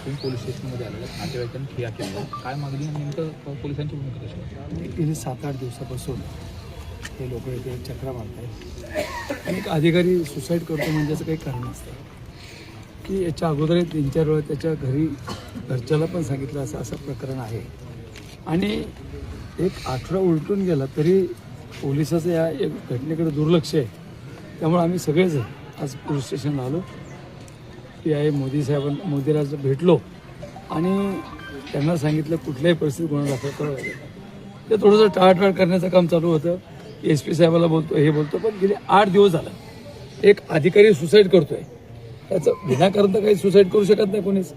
तुम्ही पोलीस स्टेशनमध्ये आलेला नातेवाईकांनी ठिया केला, काय मागणी आणि नेमकं पोलिसांची भूमिका कशी आहे? गेली 7-8 दिवसापासून हे लोक इथे चक्रा मारत आहेत आणि एक अधिकारी सुसाईड करतो म्हणजे असं काही कारण नसतं की याच्या अगोदर 3-4 वेळा त्याच्या घरच्याला पण सांगितलं असं प्रकरण आहे आणि एक आठवडा उलटून गेला तरी पोलिसाचं या एक घटनेकडे दुर्लक्ष आहे. त्यामुळे आम्ही सगळेच आज पोलीस स्टेशनला आलो. PI मोदीराज भेटलो आणि त्यांना सांगितलं कुठल्याही परिस्थितीत गुन्हा दाखल करावा. ते थोडंसं टाळाटाळ करण्याचं काम चालू होतं. SP साहेबाला बोलतो हे बोलतो, पण गेले 8 दिवस झालं एक अधिकारी सुसाईड करतोय. त्याचं विनाकारण तर काही सुसाईड करू शकत नाही कोणीच,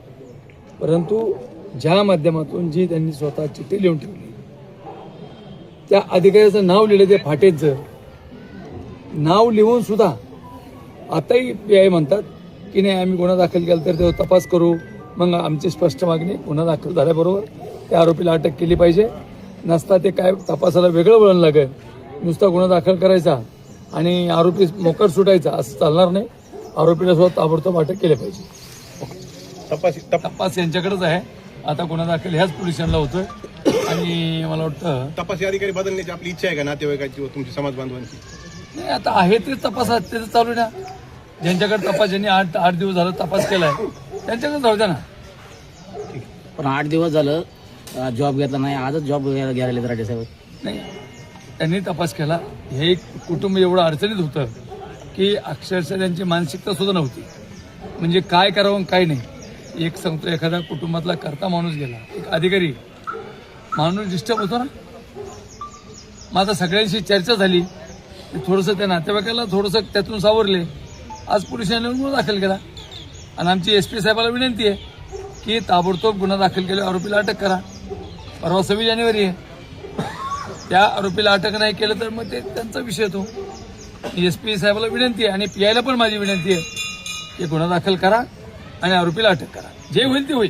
परंतु ज्या माध्यमातून जी त्यांनी स्वतः चिठ्ठी लिहून ठेवली त्या अधिकाऱ्याचं नाव लिहिलं, ते फाटेचं नाव लिहून सुद्धा आताही PI म्हणतात की नाही आम्ही गुन्हा दाखल केला तर तो तपास करू. मग आमची स्पष्ट मागणी गुन्हा दाखल झाल्याबरोबर त्या आरोपीला अटक केली पाहिजे. नसता ते काय तपासाला वेगळं वळण लागेल, नुसता गुन्हा दाखल करायचा आणि आरोपी मोकार सुटायचा असं चालणार नाही. आरोपीला सुद्धा ताबडतोब अटक केली पाहिजे. तपास यांच्याकडेच आहे. आता गुन्हा दाखल ह्याच पोलीस स्टेशनला होतोय आणि मला वाटतं तपासी अधिकारी बदलण्याची आपली इच्छा आहे का नातेवाईकांची व तुमची समाज बांधवांची? नाही, आता आहे ते तपासात ते चालू ना. ज्यांच्याकडे तपास ज्यांनी 8 दिवस झालं तपास केलाय त्यांच्याकडे जाऊ द्या ना. पण 8 दिवस झालं जॉब घेतला नाही, आजच जॉब घ्यायला राजे साहेब. नाही, त्यांनी तपास केला. हे एक कुटुंब एवढं अडचणीत होतं की अक्षरशः त्यांची मानसिकता सुद्धा नव्हती, म्हणजे काय करावं काय नाही. एक सांगतो, एखादा कुटुंबातला करता माणूस गेला, एक अधिकारी माणूस डिस्टर्ब होतो ना. मग आता सगळ्यांशी चर्चा झाली, थोडंसं त्या नातेवाईकाला थोडंसं त्यातून सावरले. आज पोलिसांनी गुन्हा दाखल केला आणि आमची SP साहेबाला विनंती आहे की ताबडतोब गुन्हा दाखल केल्यावर आरोपीला अटक करा. परवा 26 जानेवारी आहे, त्या आरोपीला अटक नाही केलं तर मग ते त्यांचा विषय येतो. SP साहेबाला विनंती आहे आणि PI ला पण माझी विनंती आहे की गुन्हा दाखल करा आणि आरोपीला अटक करा. जे होईल ते होईल.